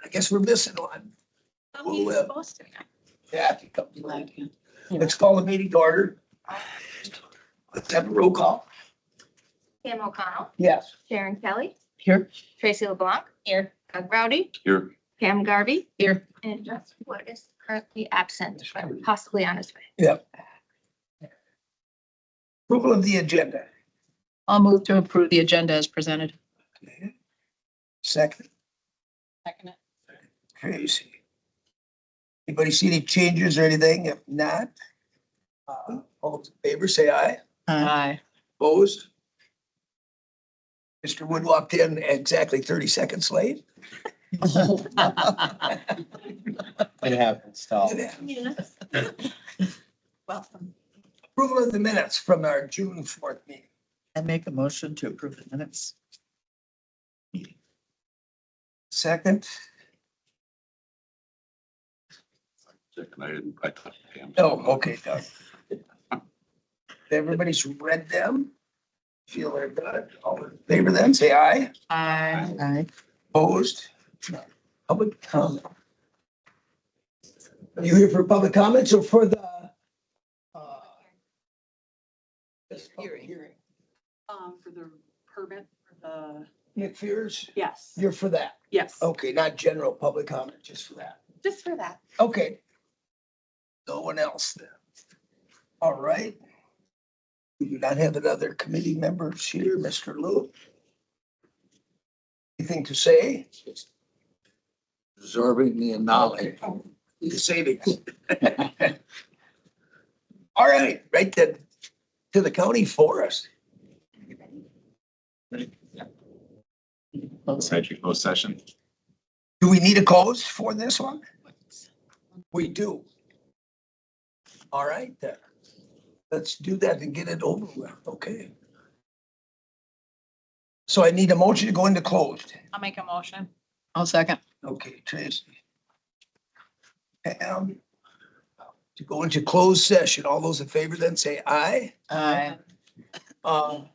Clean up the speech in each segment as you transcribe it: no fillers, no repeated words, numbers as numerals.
I guess we're missing one. Oh, he's Well, supposed to. Yeah, if you come to that. Let's call the meeting to order. Let's have a roll call. Cam O'Connell, Yes. Sharon Kelly, Here. Tracy LeBlanc. Here. Doug Rowdy, Here. Pam Garvey, Here. and Justin Wood is currently absent, but possibly on his way. Yep. Approval of the agenda. I'll move to approve the agenda as presented. Okay. Second, Second. Tracy. Anybody see any changes or anything? If not, all those in favor, say aye. Aye. Opposed? Mr. Wood walked in exactly 30 seconds late. It happens. So. Welcome. Approval of the minutes from our June 4th meeting. I make a motion to approve the minutes. Second, I thought Pam. oh, okay, Doug. Everybody's read them. Feel they're good. All in favor then, say aye. Aye. Opposed? Public comment. Are you here for public comments or for the? This hearing. For the permit, for the, Nick Fears, yes, you're for that. yes, Okay, not general public comment, just for that. just for that. Okay. No one else then. All right. We do not have another committee members here, Mr. Lou. Anything to say? Absorbing the knowledge. Savings. All right, right then, to the county forest. Inside your closed session. Do we need a close for this one? We do. All right, then. Let's do that and get it over with, okay? So I need a motion to go into closed. I'll make a motion. I'll second. Okay, Tracy. Pam, to go into closed session, all those in favor then say aye. Aye. Um,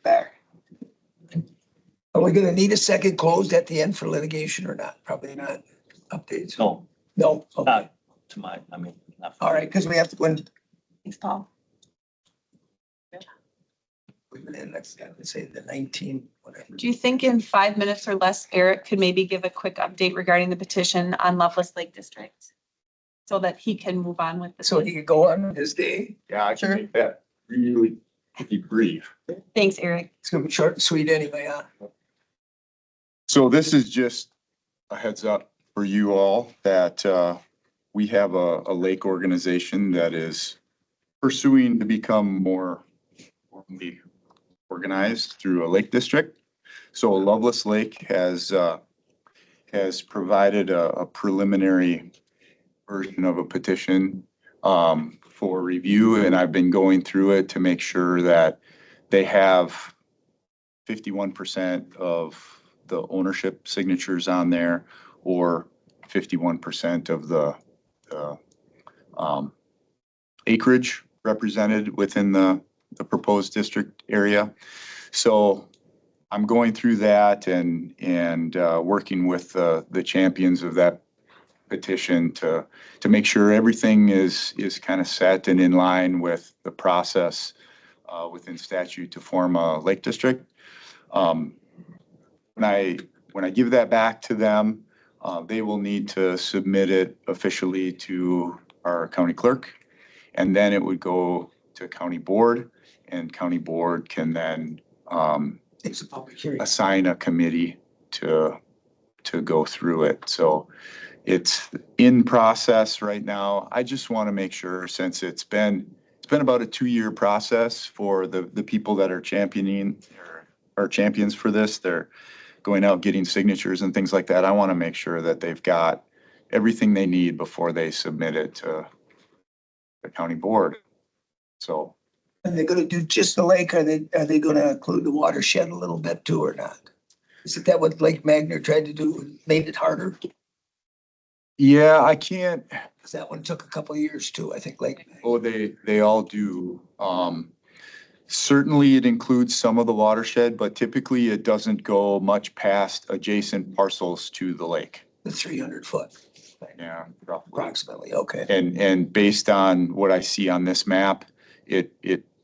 back. Are we gonna need a second closed at the end for litigation or not? Probably not. Updates? No, No, okay. not to my, I mean, not. All right, because we have to, when, Install. let's say the 19, whatever. Do you think in 5 minutes or less, Eric could maybe give a quick update regarding the petition on Loveless Lake District? So that he can move on with So the, he could go on his day. Yeah, I Sure. can make that really pretty brief. thanks, Eric. It's gonna be short and sweet anyway, huh? So this is just a heads up for you all that we have a lake organization that is pursuing to become more formally organized through a lake district. So Loveless Lake has provided a preliminary version of a petition for review, and I've been going through it to make sure that they have 51% of the ownership signatures on there, or 51% of the acreage represented within the proposed district area. So I'm going through that and working with the champions of that petition to make sure everything is kind of set and in line with the process within statute to form a lake district. When I give that back to them, they will need to submit it officially to our county clerk, and then it would go to county board, and county board can then It's a public hearing. assign a committee to go through it. So it's in process right now. I just want to make sure, since it's been about a 2-year process for the people that are championing or champions for this. They're going out, getting signatures and things like that. I want to make sure that they've got everything they need before they submit it to the county board. So Are they gonna do just the lake? Are they gonna include the watershed a little bit too or not? Isn't that what Lake Magner tried to do and made it harder? yeah, I can't. Because that one took a couple of years too, I think, Lake. Magner. Oh, they all do. Certainly it includes some of the watershed, but typically it doesn't go much past adjacent parcels to the lake. The 300 foot, Yeah, roughly. approximately, okay. And based on what I see on this map, it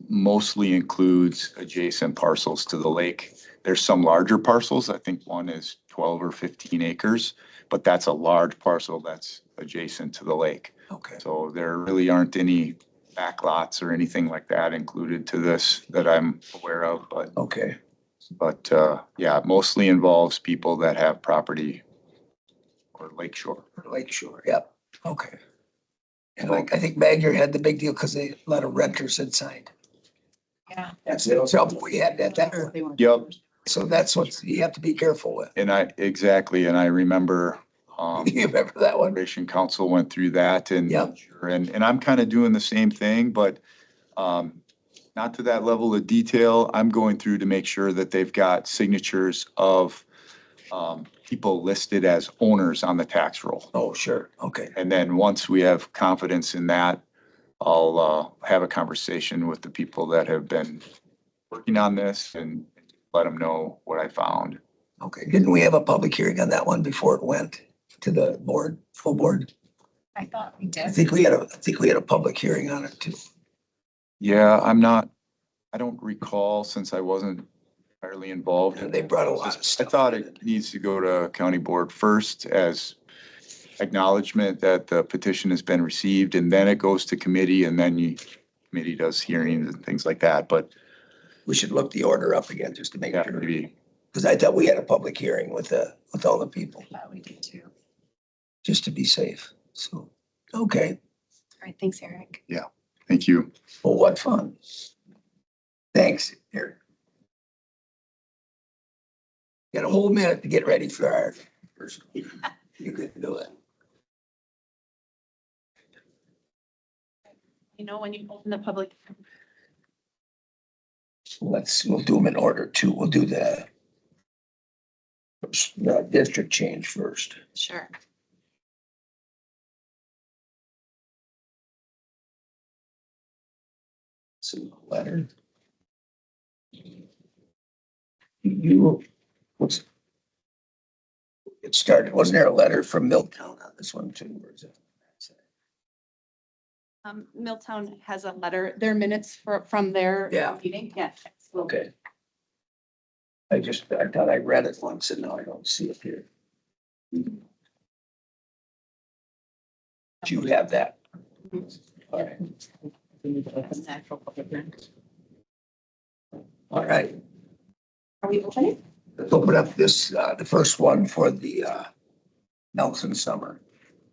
mostly includes adjacent parcels to the lake. There's some larger parcels. I think one is 12 or 15 acres, but that's a large parcel that's adjacent to the lake. Okay, So there really aren't any back lots or anything like that included to this that I'm aware of, okay. but yeah, it mostly involves people that have property or lakeshore. Lake Shore, yep, okay. And like, I think Magner had the big deal because a lot of renters had signed. Yeah. That's the trouble we had at that point. Yep. So that's what you have to be careful with. And I remember You remember that one? Corporation Council went through that and Yep. and I'm kind of doing the same thing, but not to that level of detail. I'm going through to make sure that they've got signatures of people listed as owners on the tax roll. Oh, sure, okay. And then once we have confidence in that, I'll have a conversation with the people that have been working on this and let them know what I found. Okay, didn't we have a public hearing on that one before it went to the board, full board? I thought we I did. think we had a public hearing on it too. Yeah, I don't recall since I wasn't entirely involved. And they brought a lot of I stuff. thought it needs to go to county board first as acknowledgement that the petition has been received, and then it goes to committee, and then committee does hearings and things like that, but We should look the order up again just to make yeah, sure, maybe. because I thought we had a public hearing with all the people, Thought we did too. just to be safe. So, okay, All right, thanks, Eric. Thank you. well, what fun. Thanks, Eric. Got a whole minute to get ready for our first. You could do it. You know, when you open the public, We'll do them in order too. We'll do the district change first. Sure. So letter. what's it started, wasn't there a letter from Milltown on this one too? Or is it? Milltown has a letter, their minutes from their Yeah. meeting. Yeah. Okay. I thought I read it once and now I don't see it here. Do you have that? All right. All right. Are we opening? Let's open up this, the first one for the, Nelson Summer.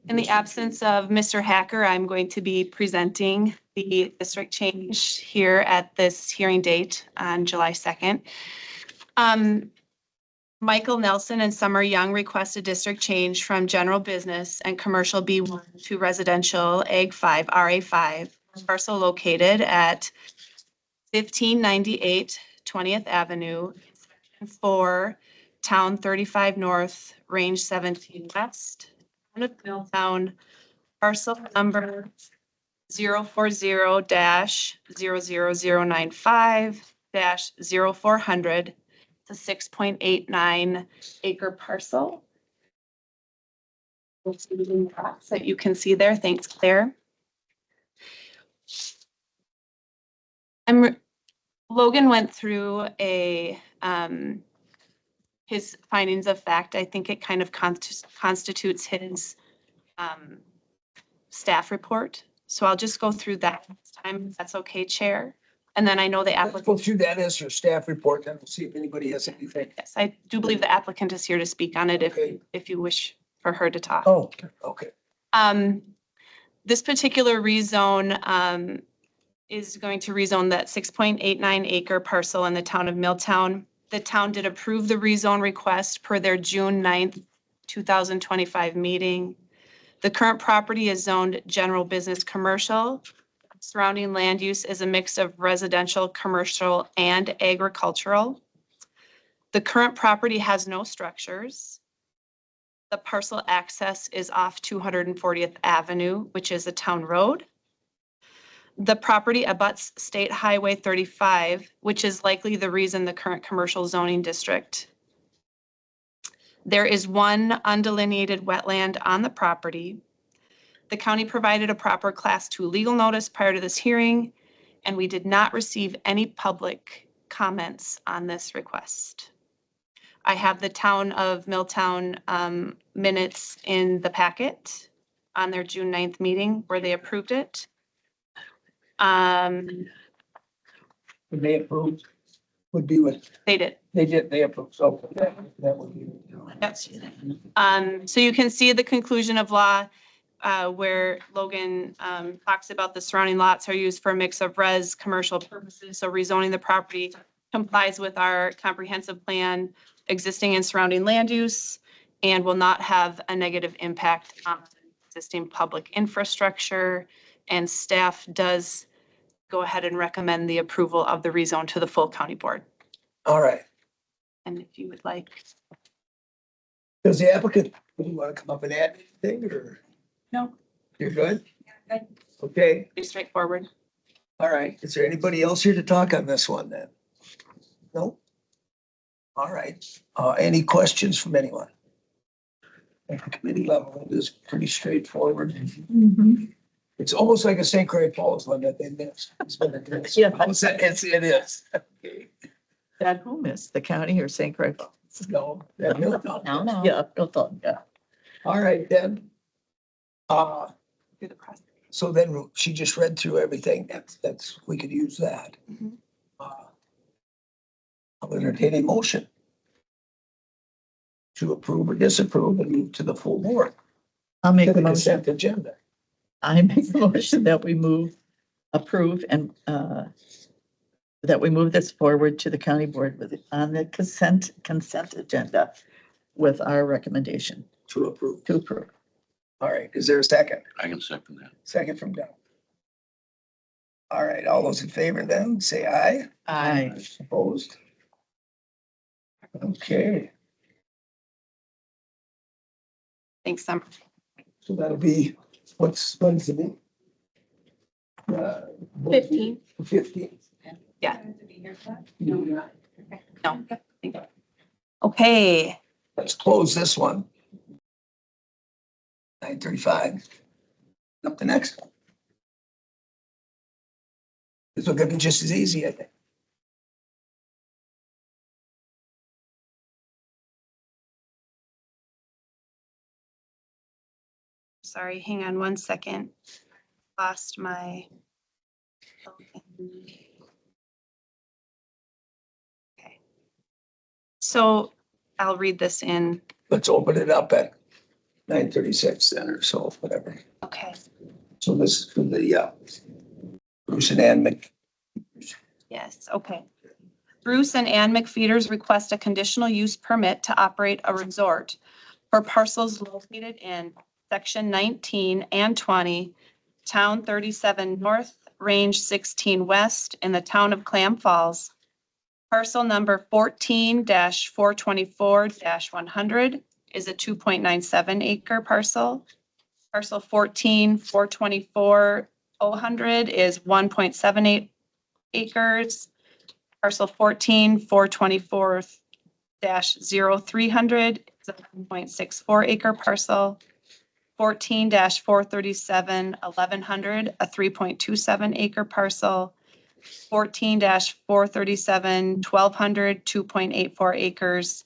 In the absence of Mr. Hacker, I'm going to be presenting the district change here at this hearing date on July 2nd. Michael Nelson and Summer Young requested district change from general business and commercial B1 to residential Ag 5, RA5, parcel located at 1598 20th Avenue, Section 4, Town 35 North, Range 17 West, Town of Milltown, parcel number 040-00095-0400. It's a 6.89 acre parcel. That you can see there. Thanks, Claire. Logan went through his findings of fact. I think it kind of constitutes his staff report. So I'll just go through that this time, if that's okay, Chair. And then I know the Let's applicant. go through that as your staff report, then we'll see if anybody has anything. Yes, I do believe the applicant is here to speak on it Okay. if you wish for her to talk. Oh, okay. This particular rezone is going to rezone that 6.89 acre parcel in the town of Milltown. The town did approve the rezone request per their June 9th, 2025 meeting. The current property is zoned general business commercial. Surrounding land use is a mix of residential, commercial, and agricultural. The current property has no structures. The parcel access is off 240th Avenue, which is a town road. The property abuts State Highway 35, which is likely the reason the current commercial zoning district. There is one undelineated wetland on the property. The county provided a proper Class 2 legal notice prior to this hearing, and we did not receive any public comments on this request. I have the town of Milltown minutes in the packet on their June 9th meeting where they approved it. They approved, would be what, They did. they approved, so that would be. So you can see the conclusion of law where Logan talks about the surrounding lots are used for a mix of res commercial purposes. So rezoning the property complies with our comprehensive plan, existing and surrounding land use, and will not have a negative impact on existing public infrastructure. And staff does go ahead and recommend the approval of the rezone to the full county board. All right. And if you would like. Does the applicant, do you want to come up and add anything or No. you're good? Good. Okay, Pretty straightforward. all right. Is there anybody else here to talk on this one then? No? All right. Any questions from anyone? At the committee level, it is pretty straightforward. It's almost like a St. Croix Falls one that they missed. It's been a good- Yeah. It is. Okay. That who missed, the county or St. Croix? No. No. Yeah, Milltown, yeah. All right, then. Through the process. So then she just read through everything. That's, we could use that. Mhm. I'll entertain a motion to approve or disapprove and move to the full board. I'll make To the the motion. consent agenda. I make the motion that we approve and that we move this forward to the county board on the consent agenda with our recommendation To approve. to approve. All right, is there a second? I can second that. Second from Dow. All right, all those in favor then, say aye. Aye. Opposed? Okay, Thanks, Summer. so that'll be, when's the meeting? 15. 15. Yeah. No. Thank you. Okay, Let's close this one. 9:35. Up the next one. This will be just as easy, I think. sorry, hang on one second. Lost my. Okay. So I'll read this in. Let's open it up at 9:36 then or so, whatever. Okay, So this is for the Bruce and Ann Mc. yes, okay. Bruce and Ann McFeeters request a conditional use permit to operate a resort for parcels located in section 19 and 20, town 37 north, range 16 west in the town of Clam Falls. Parcel number 14-424-100 is a 2.97 acre parcel. Parcel 14-424-000 is 1.78 acres. Parcel 14-424-0300 is a 1.64 acre parcel. 14-437-1100, a 3.27 acre parcel. 14-437-1200, 2.84 acres.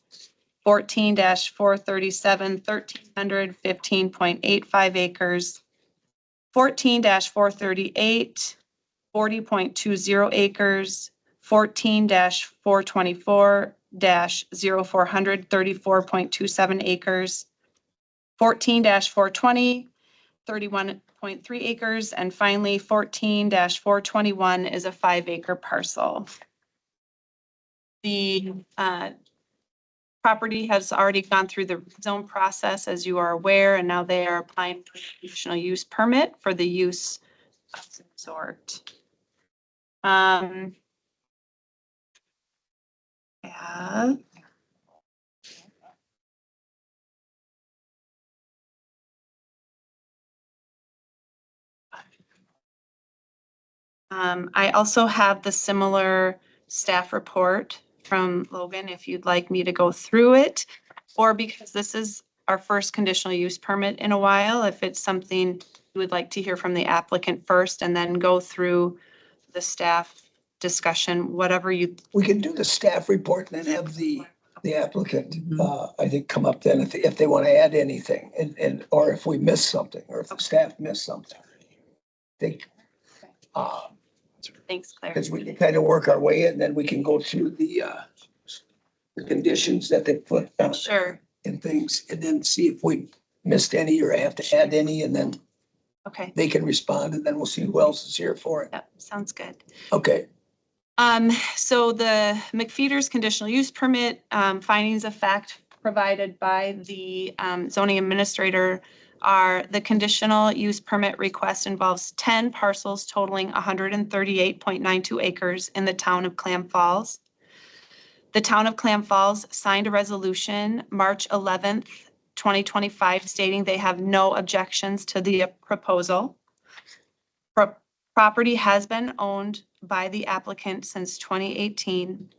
14-437-1300, 15.85 acres. 14-438, 40.20 acres. 14-424-0400, 34.27 acres. 14-420, 31.3 acres. And finally, 14-421 is a 5 acre parcel. The property has already gone through the zone process, as you are aware, and now they are applying for a conditional use permit for the use of the resort. Yeah. I also have the similar staff report from Logan, if you'd like me to go through it, or because this is our first conditional use permit in a while, if it's something you would like to hear from the applicant first and then go through the staff discussion, whatever you, We can do the staff report and then have the applicant, I think, come up then if they want to add anything and, or if we miss something, or if the staff missed something. Think, thanks, Claire. because we can kind of work our way and then we can go through the conditions that they put Sure, and things, and then see if we missed any or have to add any, and then okay, they can respond, and then we'll see who else is here for it. yep, sounds good. Okay, So the McFeeters conditional use permit, findings of fact provided by the zoning administrator are the conditional use permit request involves 10 parcels totaling 138.92 acres in the town of Clam Falls. The town of Clam Falls signed a resolution March 11th, 2025, stating they have no objections to the proposal. Property has been owned by the applicant since 2018.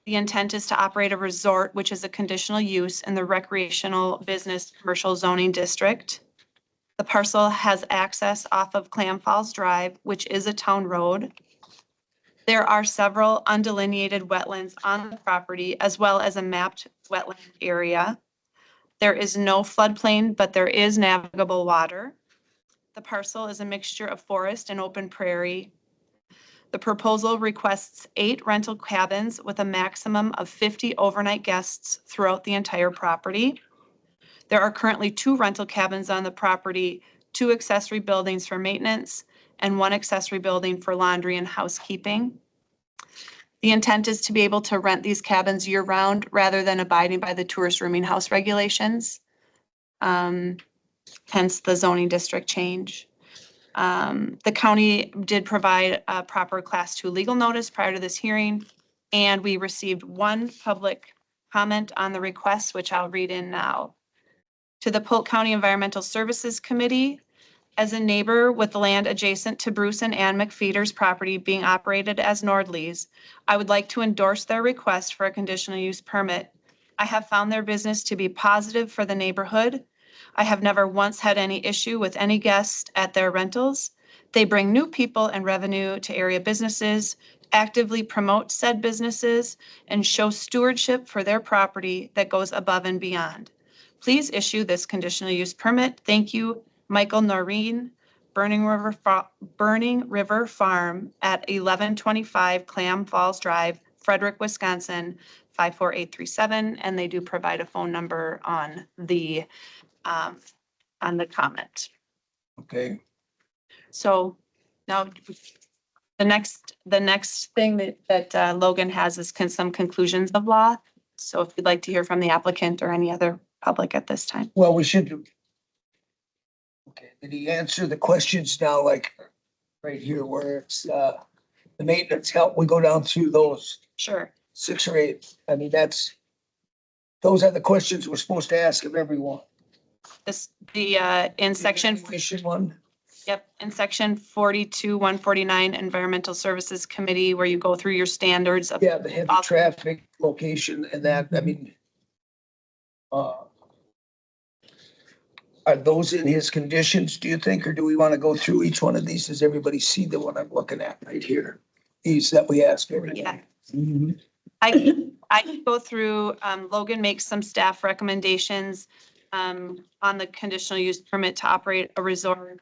The intent is to operate a resort, which is a conditional use in the recreational business commercial zoning district. The parcel has access off of Clam Falls Drive, which is a town road. There are several undelineated wetlands on the property, as well as a mapped wetland area. There is no floodplain, but there is navigable water. The parcel is a mixture of forest and open prairie. The proposal requests 8 rental cabins with a maximum of 50 overnight guests throughout the entire property. There are currently 2 rental cabins on the property, 2 accessory buildings for maintenance, and 1 accessory building for laundry and housekeeping. The intent is to be able to rent these cabins year-round rather than abiding by the tourist rooming house regulations. Hence the zoning district change. The county did provide a proper Class 2 legal notice prior to this hearing, and we received 1 public comment on the request, which I'll read in now. To the Polk County Environmental Services Committee, as a neighbor with land adjacent to Bruce and Ann McFeeters' property being operated as Nordleys, I would like to endorse their request for a conditional use permit. I have found their business to be positive for the neighborhood. I have never once had any issue with any guest at their rentals. They bring new people and revenue to area businesses, actively promote said businesses, and show stewardship for their property that goes above and beyond. Please issue this conditional use permit. Thank you, Michael Noreen, Burning River Farm at 1125 Clam Falls Drive, Frederick, Wisconsin, 54837. And they do provide a phone number on the comment. Okay, So now the next thing that Logan has is some conclusions of law. So if you'd like to hear from the applicant or any other public at this time. well, we should. Okay, did he answer the questions now, like right here where it's, the maintenance help? We go down through those Sure. 6 or 8. I mean, those are the questions we're supposed to ask of everyone. In section, Mission one, in section 42, 149, Environmental Services Committee, where you go through your standards of. yeah, the heavy traffic location and that, I mean, are those in his conditions, do you think, or do we want to go through each one of these? Does everybody see the one I'm looking at right here? These that we ask every. Yeah. Mhm. I can go through, Logan makes some staff recommendations on the conditional use permit to operate a resort.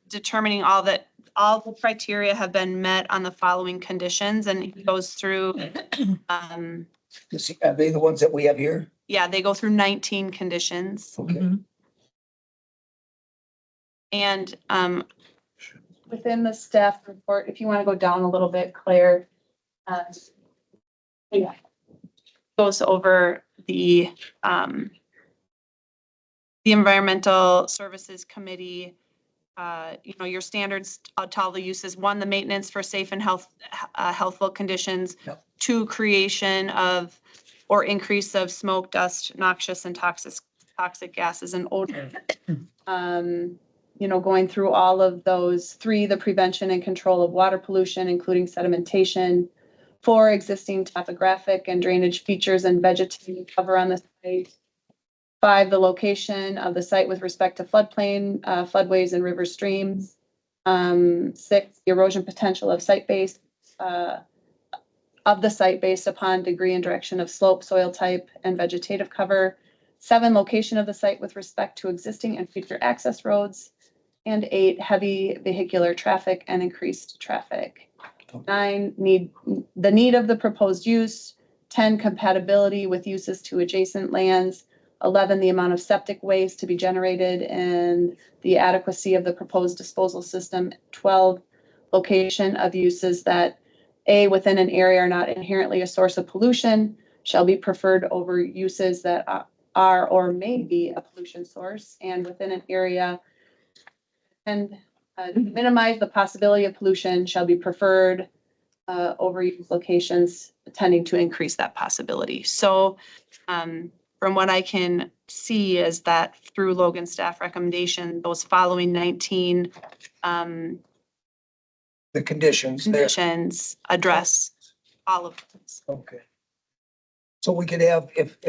Determining all the criteria have been met on the following conditions, and he goes through, Are they the ones that we have here? yeah, they go through 19 conditions. Okay. And within the staff report, if you want to go down a little bit, Claire, yeah, goes over the Environmental Services Committee, your standards to all the uses. 1, the maintenance for safe and healthful conditions. Yep. 2, creation of or increase of smoke, dust, noxious and toxic gases and odor. Going through all of those. 3, the prevention and control of water pollution, including sedimentation. 4, existing topographic and drainage features and vegetative cover on the site. 5, the location of the site with respect to floodplain, floodways and river streams. 6, the erosion potential of the site based upon degree and direction of slope, soil type, and vegetative cover. 7, location of the site with respect to existing and future access roads. And 8, heavy vehicular traffic and increased traffic. 9, the need of the proposed use. 10, compatibility with uses to adjacent lands. 11, the amount of septic waste to be generated and the adequacy of the proposed disposal system. 12, location of uses that A, within an area are not inherently a source of pollution, shall be preferred over uses that are or may be a pollution source, and within an area and minimize the possibility of pollution shall be preferred over use locations tending to increase that possibility. So from what I can see is that through Logan's staff recommendation, those following 19 The conditions there. conditions address all of those. Okay. So we could have, if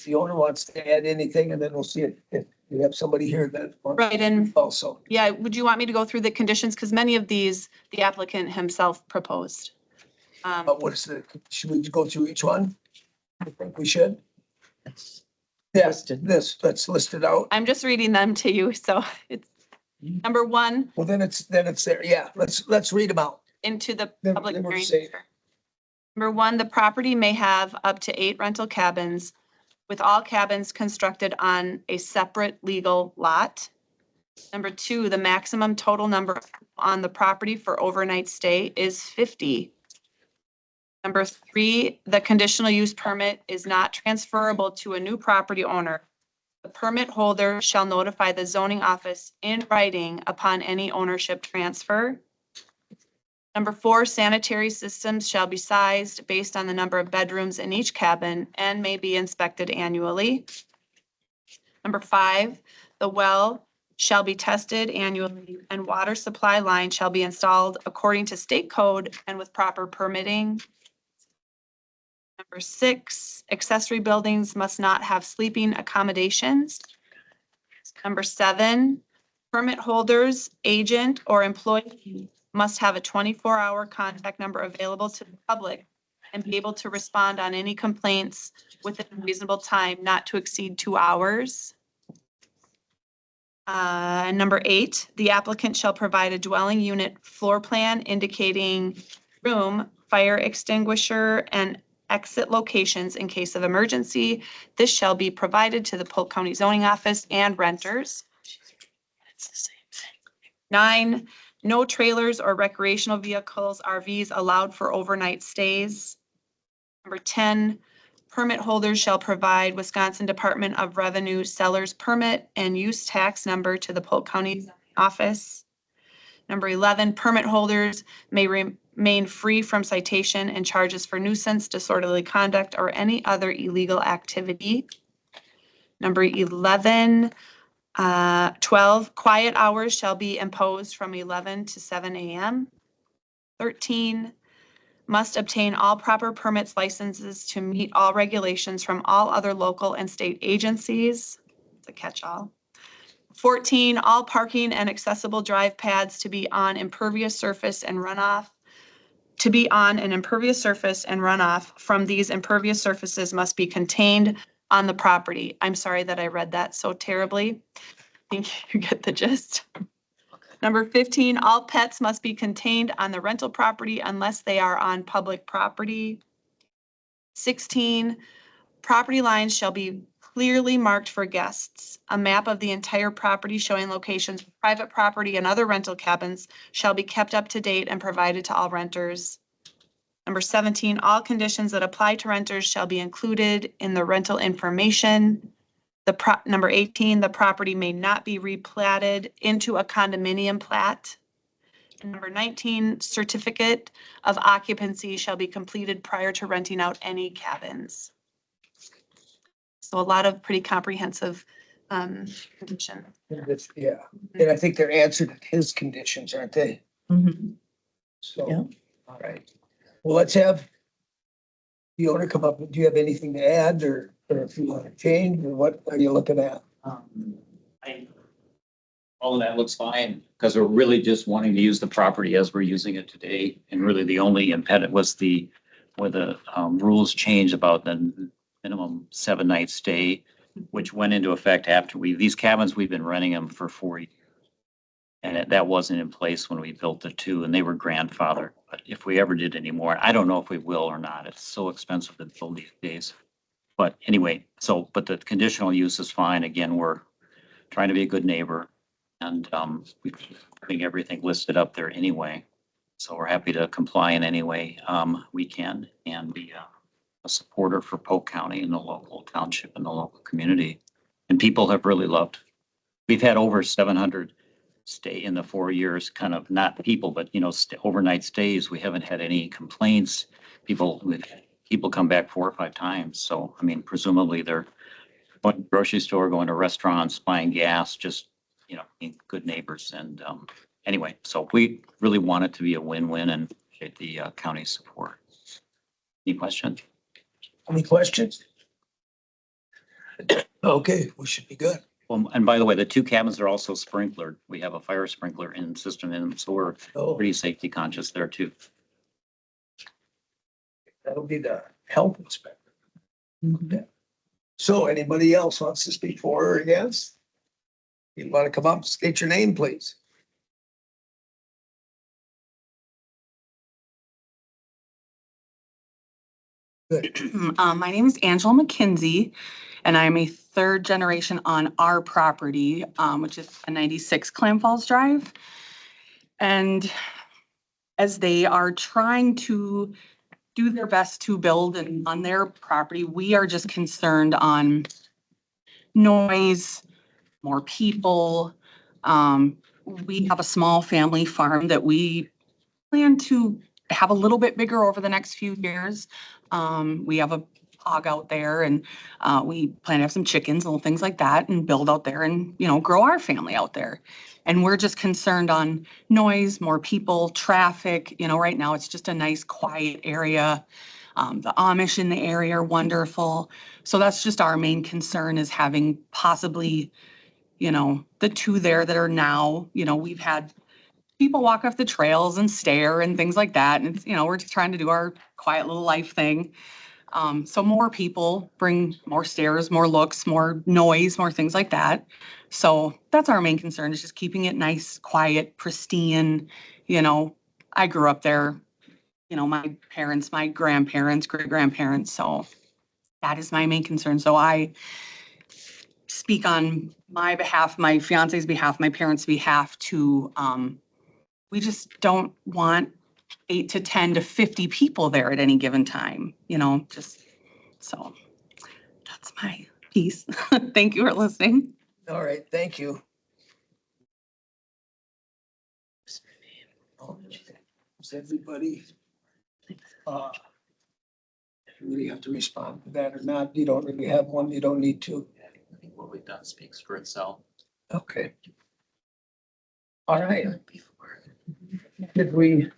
the owner wants to add anything, and then we'll see if we have somebody here that wants Right, and also. yeah, would you want me to go through the conditions? Because many of these, the applicant himself proposed. But should we go through each one? I think we should. Yes, let's list it out. I'm just reading them to you, so it's number 1 Well, then it's there. Yeah, let's read them out. into the Then public we're hearing. safe. Number 1, the property may have up to 8 rental cabins, with all cabins constructed on a separate legal lot. Number 2, the maximum total number on the property for overnight stay is 50. Number 3, the conditional use permit is not transferable to a new property owner. The permit holder shall notify the zoning office in writing upon any ownership transfer. Number 4, sanitary systems shall be sized based on the number of bedrooms in each cabin and may be inspected annually. Number 5, the well shall be tested annually and water supply line shall be installed according to state code and with proper permitting. Number 6, accessory buildings must not have sleeping accommodations. Number 7, permit holders, agent, or employee must have a 24-hour contact number available to the public and be able to respond on any complaints within a reasonable time, not to exceed 2 hours. Number 8, the applicant shall provide a dwelling unit floor plan indicating room, fire extinguisher, and exit locations in case of emergency. This shall be provided to the Polk County Zoning Office and renters. 9, no trailers or recreational vehicles, RVs allowed for overnight stays. Number 10, permit holders shall provide Wisconsin Department of Revenue seller's permit and use tax number to the Polk County office. Number 11, permit holders may remain free from citation and charges for nuisance, disorderly conduct, or any other illegal activity. Number 11, 12, quiet hours shall be imposed from 11 to 7 a.m. 13, must obtain all proper permits, licenses to meet all regulations from all other local and state agencies. It's a catch-all. 14, all parking and accessible drive pads to be on impervious surface and runoff. To be on an impervious surface and runoff from these impervious surfaces must be contained on the property. I'm sorry that I read that so terribly. I think you get the gist. Number 15, all pets must be contained on the rental property unless they are on public property. 16, property lines shall be clearly marked for guests. A map of the entire property showing locations of private property and other rental cabins shall be kept up to date and provided to all renters. Number 17, all conditions that apply to renters shall be included in the rental information. Number 18, the property may not be replatted into a condominium plat. And number 19, certificate of occupancy shall be completed prior to renting out any cabins. So a lot of pretty comprehensive condition. Yeah, and I think they're answered his conditions, aren't they? Mhm. So, Yeah. all right. Well, let's have the owner come up. Do you have anything to add or if you want to change or what are you looking at? All of that looks fine, because we're really just wanting to use the property as we're using it today. And really the only impediment was where the rules changed about the minimum 7-night stay, which went into effect after these cabins, we've been renting them for 4 years. And that wasn't in place when we built the 2 and they were grandfathered. But if we ever did any more, I don't know if we will or not. It's so expensive to build these days. But anyway, but the conditional use is fine. Again, we're trying to be a good neighbor. And we're putting everything listed up there anyway. So we're happy to comply in any way we can and be a supporter for Polk County and the local township and the local community. And people have really loved. We've had over 700 stay in the 4 years, kind of not people, but overnight stays. We haven't had any complaints. People come back 4 or 5 times. So, I mean, presumably they're going to the grocery store, going to restaurants, buying gas, just being good neighbors. And anyway, so we really want it to be a win-win and appreciate the county's support. Any questions? Any questions? Okay, we should be good. Well, and by the way, the 2 cabins are also sprinklered. We have a fire sprinkler system in them, so we're Oh, pretty safety conscious there too. that'll be the health inspector. Mhm. So anybody else wants to speak for or against? You want to come up, state your name, please. Good. My name is Angela McKinsey, and I'm a 3rd generation on our property, which is a 96 Clam Falls Drive. And as they are trying to do their best to build on their property, we are just concerned on noise, more people. We have a small family farm that we plan to have a little bit bigger over the next few years. We have a hog out there and we plan to have some chickens, little things like that, and build out there and, grow our family out there. And we're just concerned on noise, more people, traffic. Right now it's just a nice quiet area. The Amish in the area are wonderful. So that's just our main concern is having possibly, the two there that are now, we've had people walk off the trails and stare and things like that. And, we're just trying to do our quiet little life thing. So more people bring more stares, more looks, more noise, more things like that. So that's our main concern is just keeping it nice, quiet, pristine. I grew up there, my parents, my grandparents, great grandparents. So that is my main concern. So I speak on my behalf, my fiance's behalf, my parents' behalf to, we just don't want 8 to 10 to 50 people there at any given time, so that's my piece. Thank you for listening. All right, thank you. Is everybody? You really have to respond to that or not? You don't really have one, you don't need to. I think what we've done speaks for itself. Okay. All right. Did we?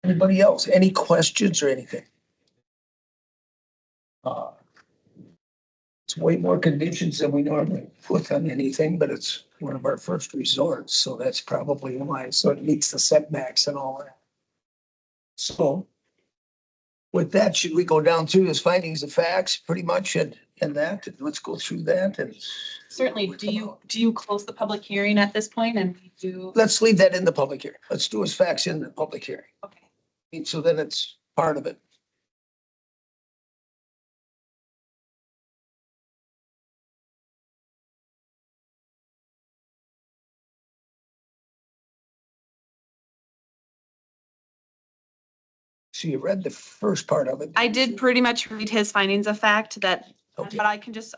Anybody else? Any questions or anything? It's way more conditions than we normally put on anything, but it's one of our first resorts, so that's probably why. So it meets the setbacks and all that. So with that, should we go down through his findings of facts pretty much and that? Let's go through that and Certainly, do you close the public hearing at this point and we do? let's leave that in the public hearing. Let's do his facts in the public hearing. Okay. And so then it's part of it. So you read the first part of it. I did pretty much read his findings of fact that, Okay. but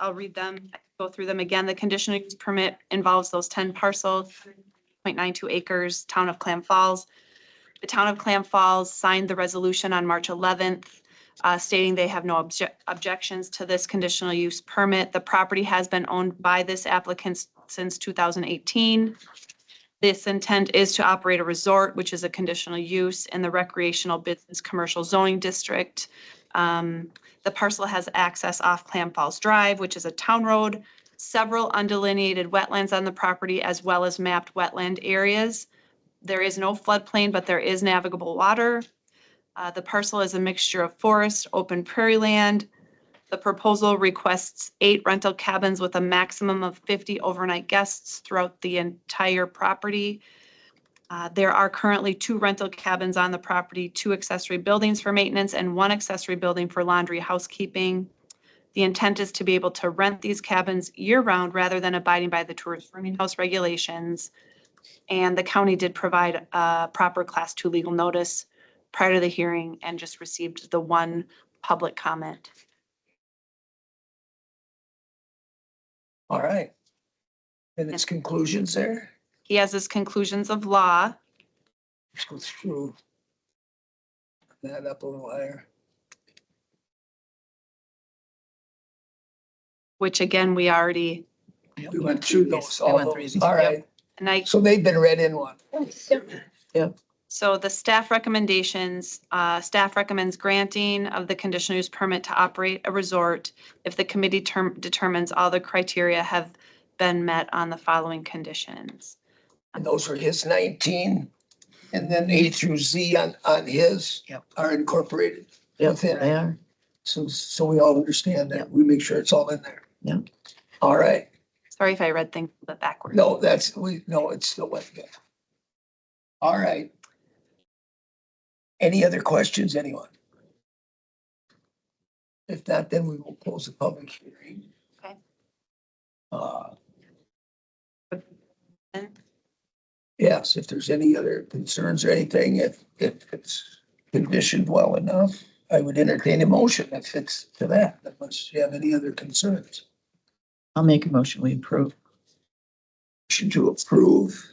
I'll read them, go through them again. The conditional use permit involves those 10 parcels, 0.92 acres, town of Clam Falls. The town of Clam Falls signed the resolution on March 11th, stating they have no objections to this conditional use permit. The property has been owned by this applicant since 2018. This intent is to operate a resort, which is a conditional use in the recreational business commercial zoning district. The parcel has access off Clam Falls Drive, which is a town road, several undelineated wetlands on the property, as well as mapped wetland areas. There is no floodplain, but there is navigable water. The parcel is a mixture of forest, open prairie land. The proposal requests 8 rental cabins with a maximum of 50 overnight guests throughout the entire property. There are currently 2 rental cabins on the property, 2 accessory buildings for maintenance, and 1 accessory building for laundry housekeeping. The intent is to be able to rent these cabins year-round rather than abiding by the tourist rooming house regulations. And the county did provide a proper Class 2 legal notice prior to the hearing and just received the 1 public comment. All right. And its conclusions there? He has his conclusions of law. Let's go through that up a little higher. Which again, we already, We went through those, all went through those. these. All right. and So they've been read in one. so the staff recommendations, staff recommends granting of the conditional use permit to operate a resort if the committee determines all the criteria have been met on the following conditions. And those are his 19. And then A through Z on his Yep. are incorporated. Yep, within. they are. So we all understand that. Yep. We make sure it's all in there. Yep. All right. Sorry if I read things a bit backwards. No, it's still went good. All right. Any other questions, anyone? If not, then we will close the public hearing. Okay. Yes, if there's any other concerns or anything, if it's conditioned well enough, I would entertain a motion if it's to that, unless you have any other concerns. I'll make a motion, we approve. Motion to approve.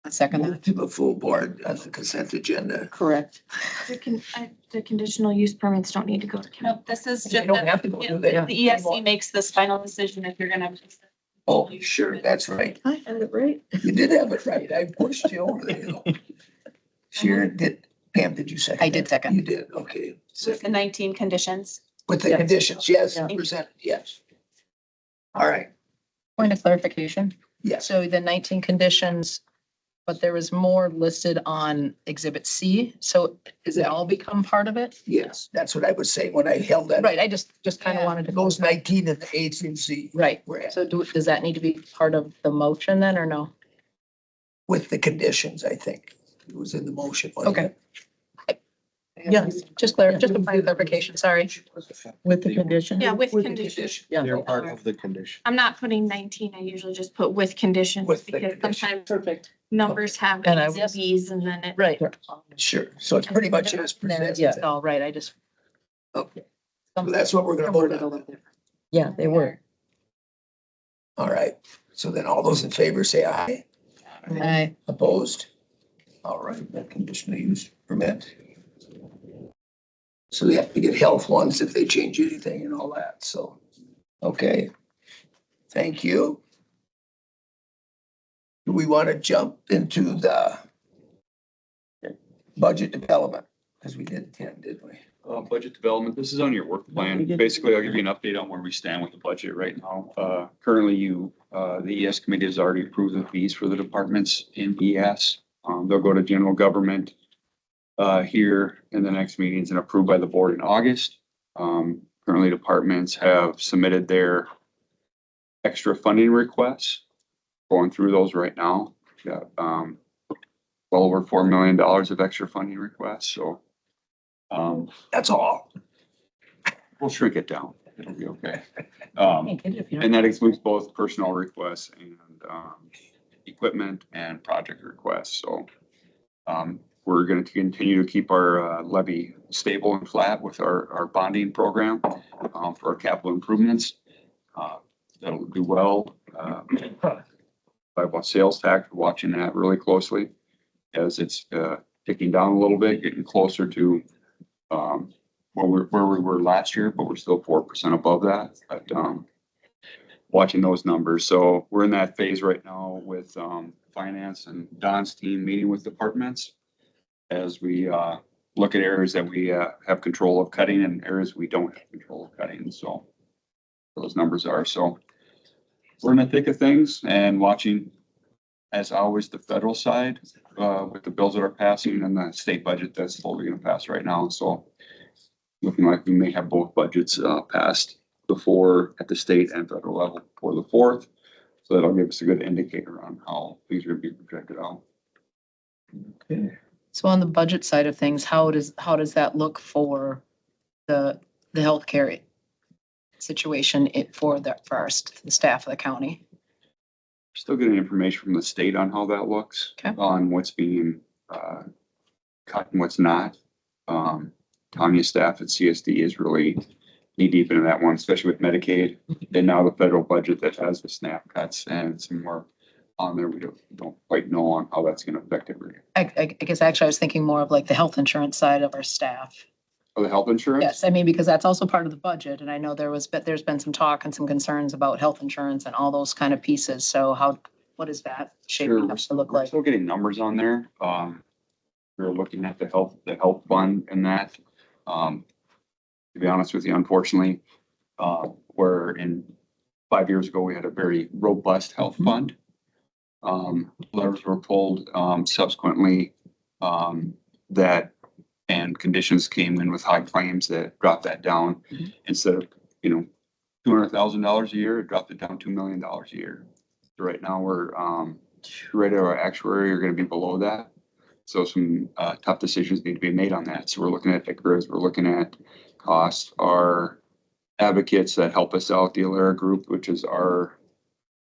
A second. Move to the full board on the consent agenda. Correct. The conditional use permits don't need to go to county. No, this is They just, don't have to go, do they? the ESC makes this final decision if you're gonna. Oh, sure, that's right. I had it right. You did have it right. I pushed you over the hill. Sharon did. Pam, did you second? I did that? second. You did, okay. With the 19 conditions. With the Yes. conditions, yes, Yeah. presented, yes. All right, Point of clarification. yes, So the 19 conditions, but there was more listed on exhibit C. So does it all become part of it? yes, that's what I was saying when I held that. Right, I just kind of Yeah. wanted to. Those 19 and the H and C. Right. We're at, So does that need to be part of the motion then or no? with the conditions, I think. It was in the motion. wasn't Okay. it? Yes, Just a point of clarification, sorry. with the condition. Yeah, with With the conditions. Yeah. They're part of the condition. I'm not putting 19. I usually just put with conditions With the because condition. sometimes Perfect. numbers have And I A's and B's and then it. Right. Sure, so it's pretty much as presented. Yeah. Oh, right, I just. Okay, so that's what we're gonna vote Worded a on. little different. Yeah, they were. All right, so then all those in favor say aye. Aye. Opposed? All right, that conditional use permit. So they have to get health ones if they change anything and all that, so, okay. Thank you. Do we want to jump into the budget development? Because we did 10, didn't we? Budget development, this is on your work We plan. did. Basically, I'll give you an update on where we stand with the budget right now. Currently the ES committee has already approved the fees for the departments in ES. They'll go to general government here in the next meetings and approved by the board in August. Currently departments have submitted their extra funding requests. Going through those right now. Got well over $4 million of extra funding requests, so That's all. we'll shrink it down. It'll be okay. Can't get it if you don't- And that includes both personnel requests and equipment and project requests, so we're going to continue to keep our levy stable and flat with our bonding program for our capital improvements. That'll do well. About sales tax, we're watching that really closely as it's ticking down a little bit, getting closer to where we were last year, but we're still 4% above that. But watching those numbers, so we're in that phase right now with finance and Don's team meeting with departments as we look at areas that we have control of cutting and areas we don't have control of cutting. So those numbers are so. We're in the thick of things and watching, as always, the federal side with the bills that are passing and the state budget that's slowly going to pass right now. So looking like we may have both budgets passed before at the state and federal level for the 4th. So that'll give us a good indicator on how things are going to be projected out. Okay. So on the budget side of things, how does that look for the healthcare situation for the staff of the county? Still getting information from the state on how that looks, Okay. on what's being cut and what's not. Tanya's staff at CSD is really knee deep into that one, especially with Medicaid. And now the federal budget that has the SNAP cuts and some more on there. We don't quite know on how that's going to affect everything. I guess actually I was thinking more of like the health insurance side of our staff. Oh, the health insurance? Yes, I mean, because that's also part of the budget and I know there's been some talk and some concerns about health insurance and all those kind of pieces. So what is that Sure, shaping up to look we're like? still getting numbers on there. We're looking at the health fund and that. To be honest with you, unfortunately, where in 5 years ago, we had a very robust health fund. Levers were pulled subsequently that and conditions came in with high claims that dropped that down. Mhm. Instead of, $200,000 a year, it dropped it down $2 million a year. So right now we're right at our actuary are going to be below that. So some tough decisions need to be made on that. So we're looking at ICRAs, we're looking at costs. Our advocates that help us out, the Alera group, which is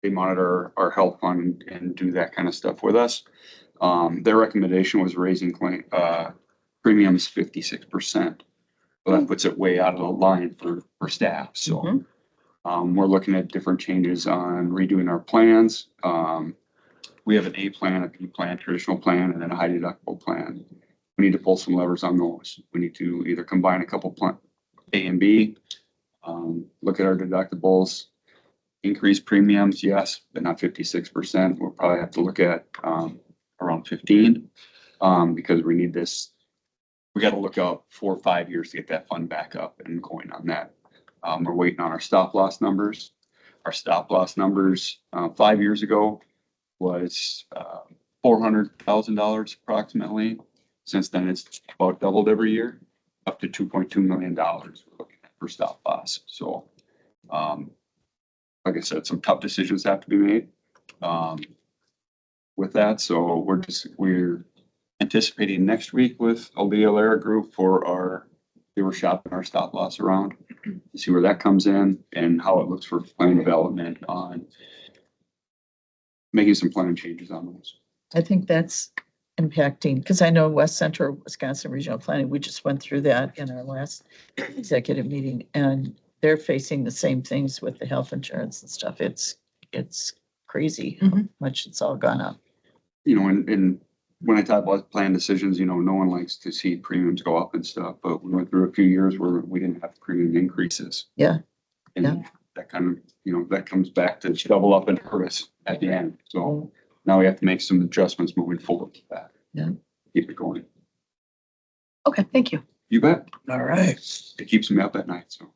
they monitor our health fund and do that kind of stuff with us. Their recommendation was raising premiums 56%. Well, that puts it way out of the line for staff. So we're looking at different changes on redoing our plans. We have an A plan, a B plan, traditional plan, and then a high deductible plan. We need to pull some levers on those. We need to either combine a couple plan A and B, look at our deductibles, increase premiums, yes, but not 56%. We'll probably have to look at around 15 because we need this we gotta look out 4 or 5 years to get that fund back up and going on that. We're waiting on our stop loss numbers. Our stop loss numbers, 5 years ago was, $400,000 approximately. Since then, it's about doubled every year, up to $2.2 million we're looking at for stop loss. So, like I said, some tough decisions have to be made, with that. So we're anticipating next week with Aldea Lara Group they were shopping our stop loss around to see where that comes in and how it looks for plan development on making some plan changes on those. I think that's impacting, because I know West Central Wisconsin Regional Planning, we just went through that in our last executive meeting, and they're facing the same things with the health insurance and stuff. It's crazy how much it's all gone up. And when I talk about plan decisions, no one likes to see premiums go up and stuff, but we went through a few years where we didn't have premium increases. Yeah. And that kind of, that comes back to double up and hurt us at the end. So now we have to make some adjustments moving forward with that. Yeah. Keep it going. Okay, thank you. You bet. All right. It keeps me up at night, so.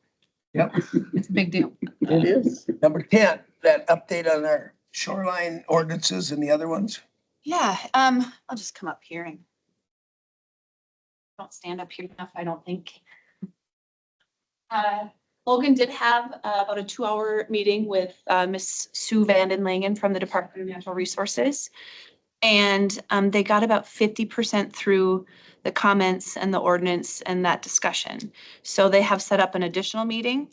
Yep. It's a big deal. It is. Number 10, that update on our shoreline ordinances and the other ones. Yeah, I'll just come up here and don't stand up here enough, I don't think. Logan did have about a 2-hour meeting with Miss Sue Vanden Langen from the Department of Natural Resources. And they got about 50% through the comments and the ordinance and that discussion. So they have set up an additional meeting,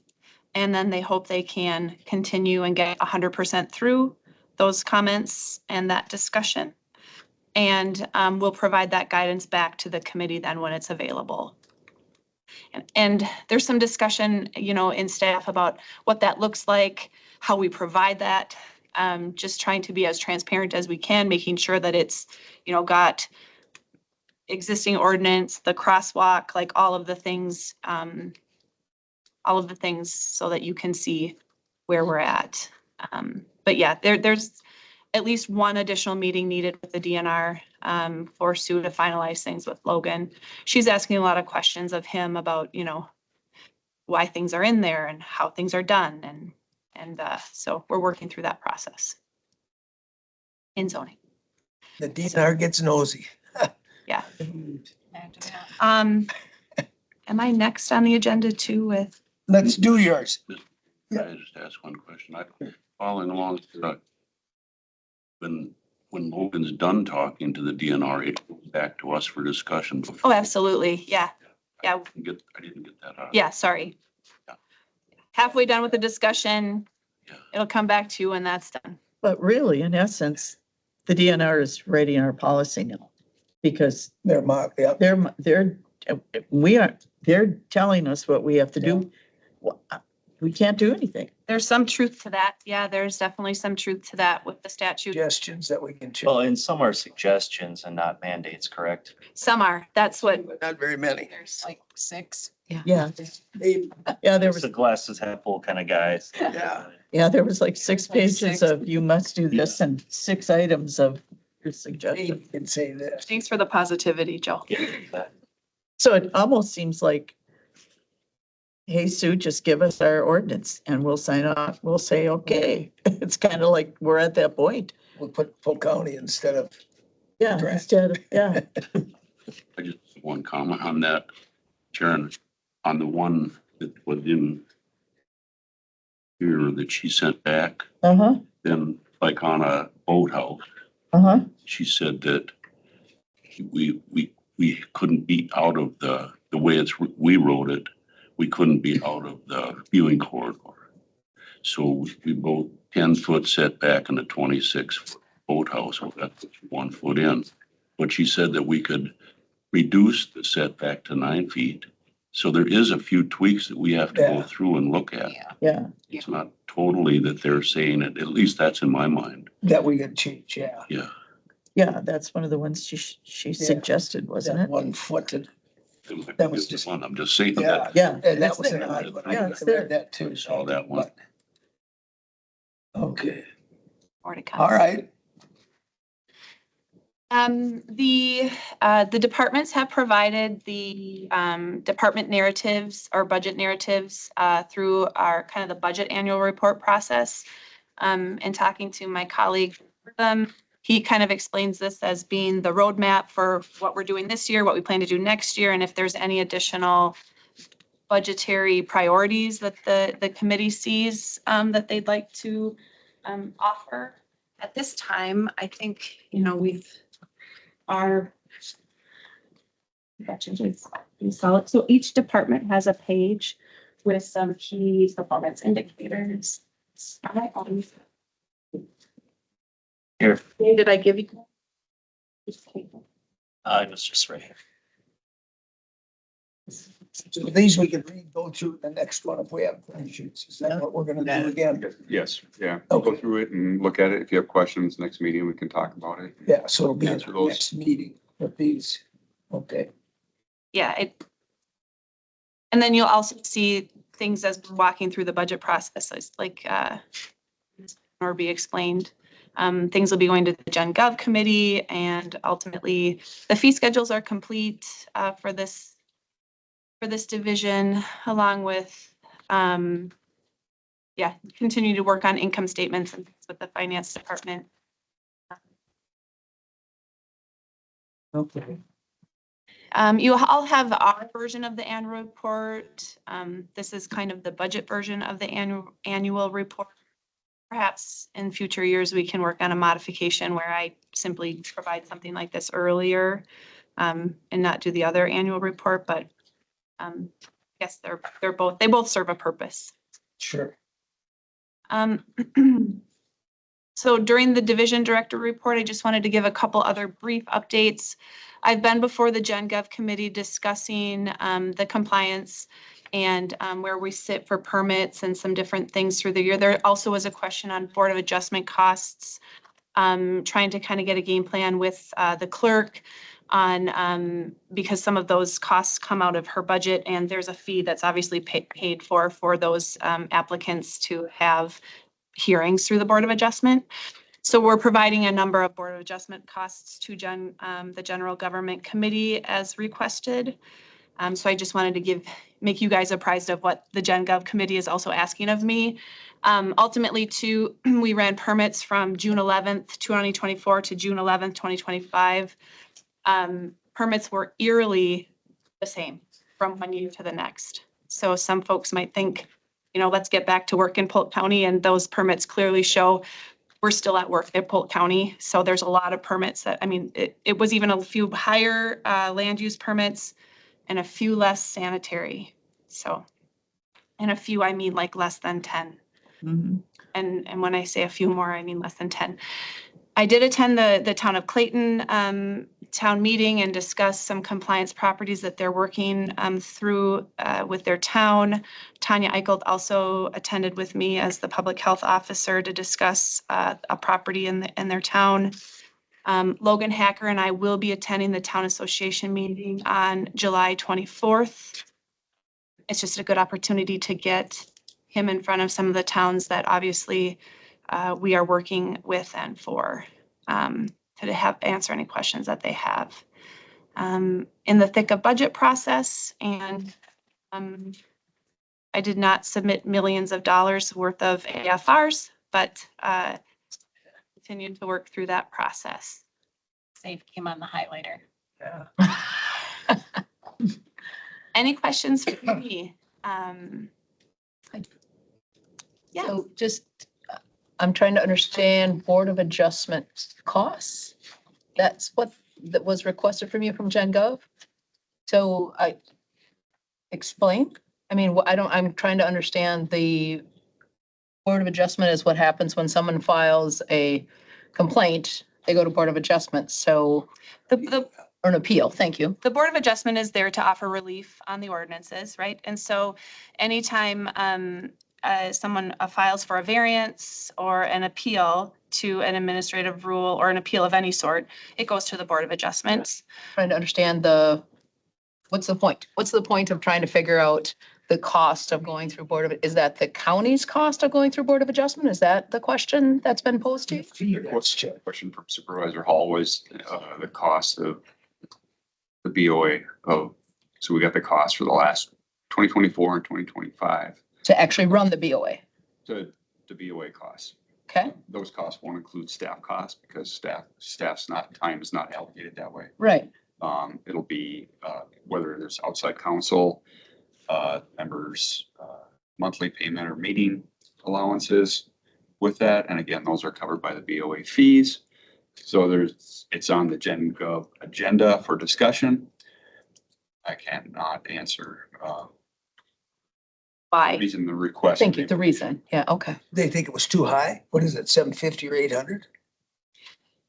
and then they hope they can continue and get 100% through those comments and that discussion. And we'll provide that guidance back to the committee then when it's available. And there's some discussion, in staff about what that looks like, how we provide that. Just trying to be as transparent as we can, making sure that it's, got existing ordinance, the crosswalk, like all of the things so that you can see where we're at. But yeah, there's at least one additional meeting needed with the DNR for Sue to finalize things with Logan. She's asking a lot of questions of him about, why things are in there and how things are done. And so we're working through that process in zoning. The DNR gets nosy. Yeah. Am I next on the agenda too with? Let's do yours. Can I just ask one question? Following along, when Logan's done talking to the DNR, it goes back to us for discussion. Oh, absolutely. Yeah. Yeah. I didn't get that out. Yeah, sorry. Yeah. Halfway done with the discussion. Yeah. It'll come back to you when that's done. But really, in essence, the DNR is writing our policy now, because They're they're telling us what we have to do. We can't do anything. There's some truth to that. Yeah, there's definitely some truth to that with the statute. suggestions that we can change. Well, and some are suggestions and not mandates, correct? Some are. That's what. Not very many. There's like 6. Yeah, They- yeah, there It's was, the glasses half full kind of guys. Yeah. there was like 6 Like pages 6. of you must do this and 6 items of your They suggestion. can say this. Thanks for the positivity, Joe. So it almost seems like, hey, Sue, just give us our ordinance and we'll sign off. We'll say, okay. It's kind of like we're at that point. We'll put Polk County instead of, Yeah, Correct. instead of, yeah. I just one comment on that, Sharon, on the one that was in here that she sent back, Uh-huh, then like on a boathouse, uh-huh. she said that we couldn't be out of the way we wrote it, we couldn't be out of the viewing corridor. So we both 10-foot setback and a 26-foot boathouse, well, that's 1 foot in. But she said that we could reduce the setback to 9 feet. So there is a few tweaks that we have to go Yeah. through and look at. Yeah, It's not totally that they're saying it, at least that's in my mind. that we could change, yeah. Yeah. yeah, that's one of the ones she suggested, wasn't That it? 1 foot. That was was just- just one. I'm just saying Yeah. that. Yeah. And that it's was there. an odd one. Yeah, I it's there. read that too. Saw that one. Okay, More to come. all right. The departments have provided the department narratives or budget narratives through our kind of the budget annual report process. And talking to my colleague, he kind of explains this as being the roadmap for what we're doing this year, what we plan to do next year, and if there's any additional budgetary priorities that the committee sees that they'd like to offer. At this time, I think, we've our budget is solid. So each department has a page with some key performance indicators. Here, Did I give you? it was just right here. So these we can go through the next one if we have questions. Is that what we're gonna do again? Yes, yeah. We'll go Okay. through it and look at it. If you have questions, next meeting, we can talk about it. Yeah, so it'll be at Answer the those. next meeting with these. Okay. Yeah, and then you'll also see things as we're walking through the budget process, like or be explained. Things will be going to the Gen Gov committee, and ultimately the fee schedules are complete for this division, along with continue to work on income statements and things with the finance department. Okay. You all have our version of the annual report. This is kind of the budget version of the annual report. Perhaps in future years, we can work on a modification where I simply provide something like this earlier and not do the other annual report, but yes, they both serve a purpose. Sure. So during the division director report, I just wanted to give a couple other brief updates. I've been before the Gen Gov committee discussing the compliance and where we sit for permits and some different things through the year. There also was a question on Board of Adjustment costs, trying to kind of get a game plan with the clerk on because some of those costs come out of her budget, and there's a fee that's obviously paid for those applicants to have hearings through the Board of Adjustment. So we're providing a number of Board of Adjustment costs to the General Government Committee as requested. So I just wanted to make you guys apprised of what the Gen Gov committee is also asking of me. Ultimately, we ran permits from June 11th, 2024 to June 11th, 2025. Permits were eerily the same from one year to the next. So some folks might think, let's get back to work in Polk County, and those permits clearly show we're still at work at Polk County. So there's a lot of permits it was even a few higher land use permits and a few less sanitary. So, and a few, I mean like less than 10. Mm-hmm. And when I say a few more, I mean less than 10. I did attend the Town of Clayton town meeting and discuss some compliance properties that they're working through with their town. Tanya Eichelt also attended with me as the public health officer to discuss a property in their town. Logan Hacker and I will be attending the town association meeting on July 24th. It's just a good opportunity to get him in front of some of the towns that obviously we are working with and for to answer any questions that they have. In the thick of budget process, and I did not submit millions of dollars worth of AFRs, but continue to work through that process. Save came on the highlighter. Yeah. Any questions for me? Yeah. So just, I'm trying to understand Board of Adjustment costs. That's what that was requested from you from Gen Gov. So explain. I mean, I'm trying to understand the Board of Adjustment is what happens when someone files a complaint, they go to Board of Adjustment. So, or an appeal, thank you. The Board of Adjustment is there to offer relief on the ordinances, right? And so anytime someone files for a variance or an appeal to an administrative rule or an appeal of any sort, it goes to the Board of Adjustment. Trying to understand what's the point? What's the point of trying to figure out the cost of going through is that the county's cost of going through Board of Adjustment? Is that the question that's been posed to you? Question from Supervisor Hall was, the cost of the BOA of, so we got the cost for the last 2024 and 2025, To actually run the BOA, the BOA costs. okay? Those costs won't include staff costs because time is not allocated that way. Right. It'll be, whether there's outside counsel, members, monthly payment or meeting allowances with that. And again, those are covered by the BOA fees. So it's on the Gen Gov agenda for discussion. I cannot answer, Why? reason the request. Thank you, the reason. Yeah, okay. They think it was too high. What is it, 750 or 800?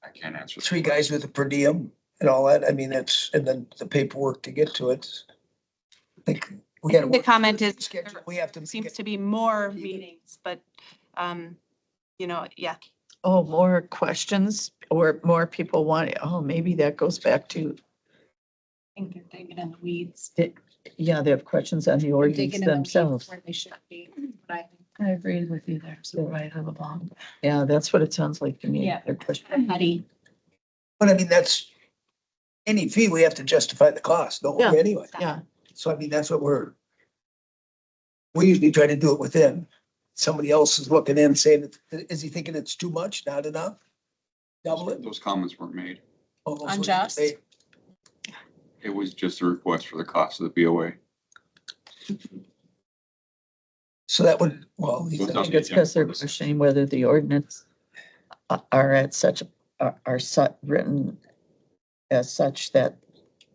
I can't answer. Three guys with a per diem and all that. I mean, that's, and then the paperwork to get to it. I think we gotta. The work comment through is the schedule. We have to. Seems to be more meetings, but, yeah. Oh, more questions or more people want, oh, maybe that goes back to, I think they're digging in the weeds. yeah, they have questions on the ordinance Digging in the weeds themselves. Where they should be. But I agree with you there, Supervisor LeBlanc. Yeah, that's what it sounds like to me. Yeah. They're questioning. Muddy. But I mean, that's, any fee, we have to justify the cost, don't Yeah. we, anyway? Yeah, So I mean, that's what we usually try to do it within. Somebody else is looking in saying, is he thinking it's too much, not enough? Double it? Those comments weren't made. Oh, those were Unjust. made. It was just a request for the cost of the BOA. So that would, well, So it's I not- think it's because they're questioning whether the ordinance are at such, written as such that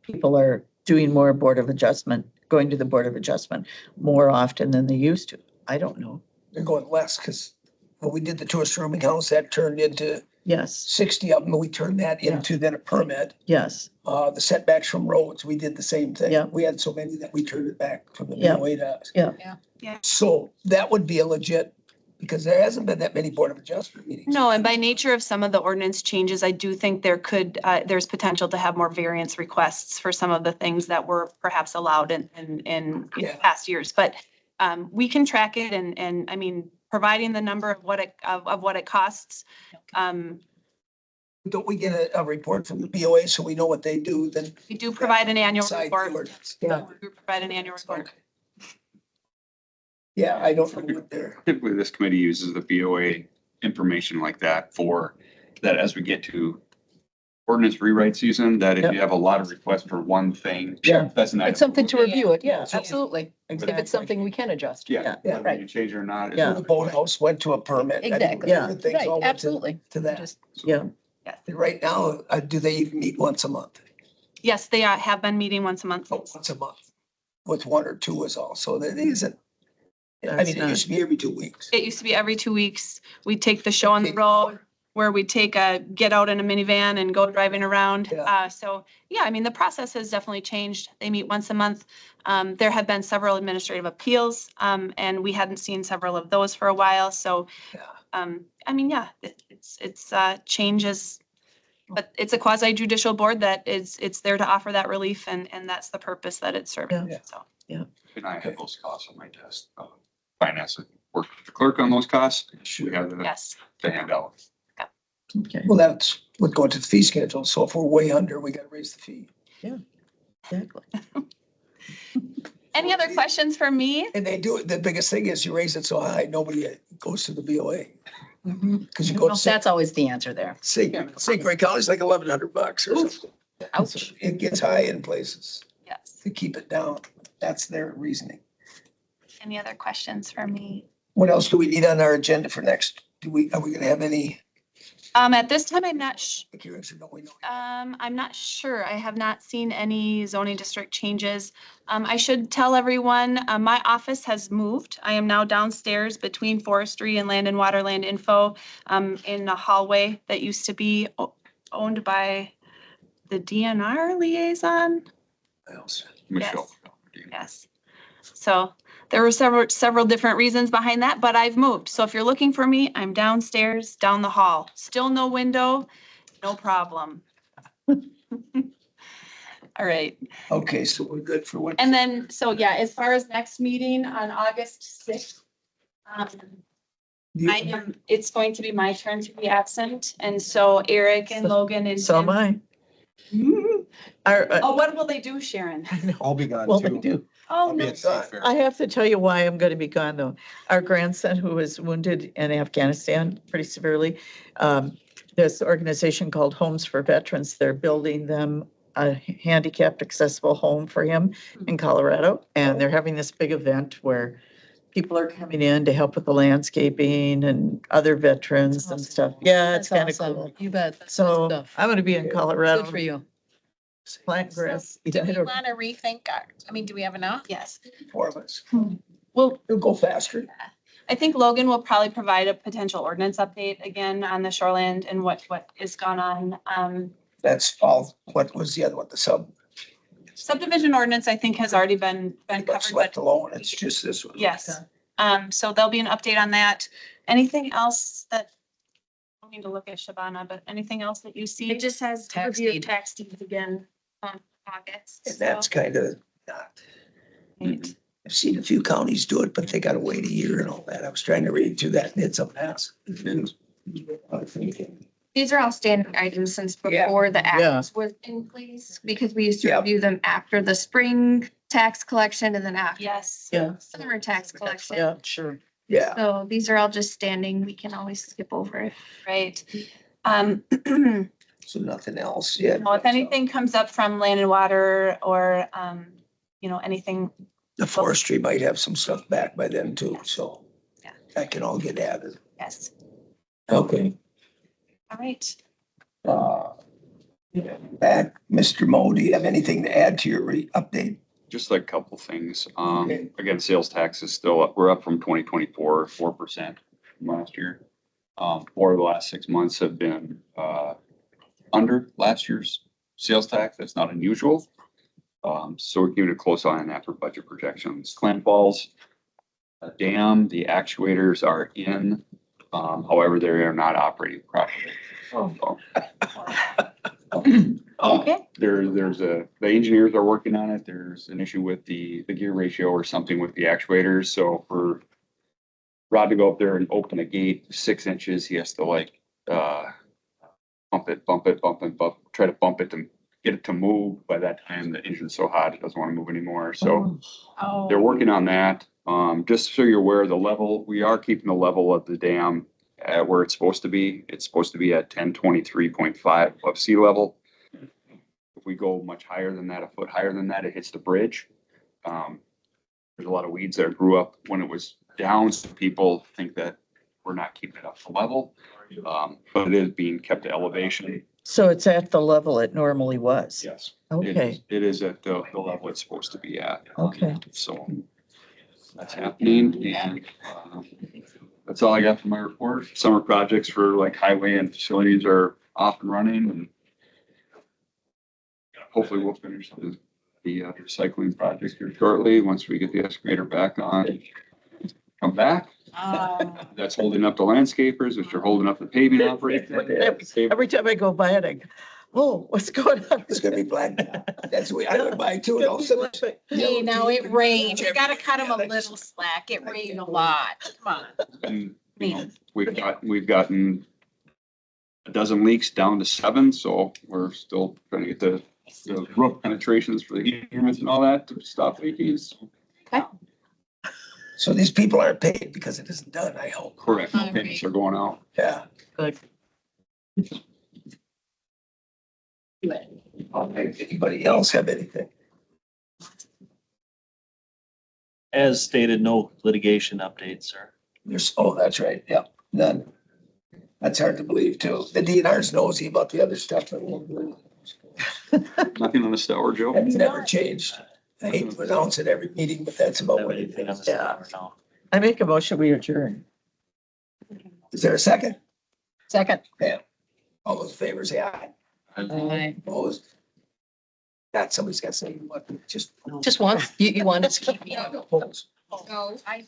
people are doing more Board of Adjustment, going to the Board of Adjustment more often than they used to. I don't know. they're going less because when we did the tourist rooming house, that turned into Yes, 60 of them. We turned that Yeah. into then a permit. yes, The setbacks from roads, we did the same thing. Yeah. We had so many that we turned it back from the Yeah. BOA to us. yeah. So that would be a legit, because there hasn't been that many Board of Adjustment meetings. No, and by nature of some of the ordinance changes, I do think there's potential to have more variance requests for some of the things that were perhaps allowed in Yeah. past years. But we can track it and I mean, providing the number of what it costs. Don't we get a report from the BOA so we know what they do, then? We do provide an annual Side report. ordinance. Yeah. We provide an annual report. Okay. Yeah, I don't know what they're, Typically, this committee uses the BOA information like that for, that as we get to ordinance rewrite season, that if you have a lot of requests for one thing. Yeah. That's an item. It's something to review it, yeah, Yeah. absolutely. If Exactly. it's something we can adjust. Yeah, Yeah. whether you change it or not. is Yeah. the boathouse went to a permit. I mean, Exactly. Yeah. different things Right, all went to- absolutely. To that. Just- Yeah, And right now, do they even meet once a month? Yes, they have been meeting once a month. Oh, once a month, with one or two is all, so that isn't. I That's mean, it not- used to be every 2 weeks. It used to be every 2 weeks. We take the show on the road where we get out in a minivan and go driving around. Yeah. So, yeah, I mean, the process has definitely changed. They meet once a month. There have been several administrative appeals, and we hadn't seen several of those for a while. So, Yeah. I mean, yeah, it's changes. But it's a quasi judicial board that it's there to offer that relief and that's the purpose that it's serving. Yeah. So, And I have those costs on my desk. Finance, work with the clerk on those costs. We have yes. the handout. okay, Well, that's what going to the fee schedule, so if we're way under, we gotta raise the fee. exactly. Any other questions for me? And they do it, the biggest thing is you raise it so high, nobody goes to the BOA. Cause you go Well, to that's always the answer there. St. Croix County's like $1,100 or something. Ouch. It gets high in places Yes. to keep it down. That's their reasoning. Any other questions for me? What else do we need on our agenda for next? Are we gonna have any At this time, I'm not hearings or don't we know? I'm not sure. I have not seen any zoning district changes. I should tell everyone, my office has moved. I am now downstairs between forestry and land and waterland info, in a hallway that used to be owned by the DNR liaison. Michelle. Yes. So there were several different reasons behind that, but I've moved. So if you're looking for me, I'm downstairs, down the hall. Still no window, no problem. All right. Okay, so we're good for what? And then, so yeah, as far as next meeting on August sixth, it's going to be my turn to be absent. And so Eric and Logan and So am Jim. I. Mhm. Our, Oh, what will they do, Sharon? I'll be gone well, they do. Oh, I'll be no. at State Fair. I have to tell you why I'm going to be gone, though. Our grandson, who was wounded in Afghanistan pretty severely, this organization called Homes for Veterans, they're building them a handicapped accessible home for him in Colorado. And they're having this big event where people are coming in to help with the landscaping and other veterans and stuff. Yeah, it's kind of cool. You bet. That's good So stuff. I'm going to be in Colorado. Good for you. Plant grass. Do we want to rethink our, I mean, do we have enough? Yes. 4 of us. Well, It'll go faster. I think Logan will probably provide a potential ordinance update again on the shoreland and what is gone on. That's all. What was the other one? The Subdivision ordinance, I think, has already been but covered, left but alone. It's just this one. yes. So there'll be an update on that. Anything else that, I don't need to look at Shabana, but anything else that you see? It just says Tax review deed. tax deeds again on August. And that's kind of not. Right. I've seen a few counties do it, but they gotta wait a year and all that. I was trying to read through that and it's a mess. These are all standard items since Yeah. before the Yeah. act was in place, because we used to Yeah. review them after the spring tax collection and then after Yes. Yeah, summer tax collection. yeah, sure. Yeah, So these are all just standing. We can always skip over it. Right. so nothing else yet. Well, if anything comes up from land and water or, anything, The forestry might have some stuff back by then too, so. Yeah. That can all get added. yes. Okay. All right. Back, Mr. Mo, do you have anything to add to your update? Just like a couple things. Okay. Again, sales tax is still up. We're up from 2024, 4% from last year. 4 of the last 6 months have been, under last year's sales tax. That's not unusual. So we're keeping a close eye on that for budget projections. Clam Falls Dam, the actuators are in, however, they are not operating properly. So, Okay. the engineers are working on it. There's an issue with the gear ratio or something with the actuators. So for Rod to go up there and open a gate 6 inches, he has to bump it, try to bump it to get it to move. By that time, the engine's so hot, it doesn't want to move anymore. So they're working on that. Just so you're aware, the level, we are keeping the level of the dam at where it's supposed to be. It's supposed to be at 1023.5 above sea level. If we go much higher than that, a foot higher than that, it hits the bridge. There's a lot of weeds that grew up when it was down, so people think that we're not keeping it up to level. But it is being kept at elevation. So it's at the level it normally was? Yes. Okay, It is at the level it's supposed to be at. okay. So that's happening, and that's all I got for my report. Summer projects for like highway and facilities are off and running, and hopefully we'll finish the recycling project here shortly, once we get the excavator back on. Come back. That's holding up the landscapers, which are holding up the paving operation. Every time I go by it, I go, oh, what's going on? It's gonna be black. That's the way I went by too. And all of a sudden, Hey, now it rained. You gotta cut them a little slack. It rained a lot. Come on. And, we've gotten a dozen leaks down to 7, so we're still trying to get the roof penetrations for the heat units and all that to stop leaking. So these people aren't paid because it isn't done, I hope. Correct, payments are going out. Yeah. Good. Anybody else have anything? As stated, no litigation updates, sir. That's right. Yeah, none. That's hard to believe too. The DNR's nosy about the other stuff. But Nothing on the Stellar, Joe? that's never changed. I hate to announce it every meeting, but that's about Have what it anything on is. the Yeah. side or no? I make a motion, we adjourn. Is there a second? Second. Yeah. All those in favor say aye. Aye. Opposed? God, somebody's got to say what, just. Just one. You want to keep me Opposed. No, I.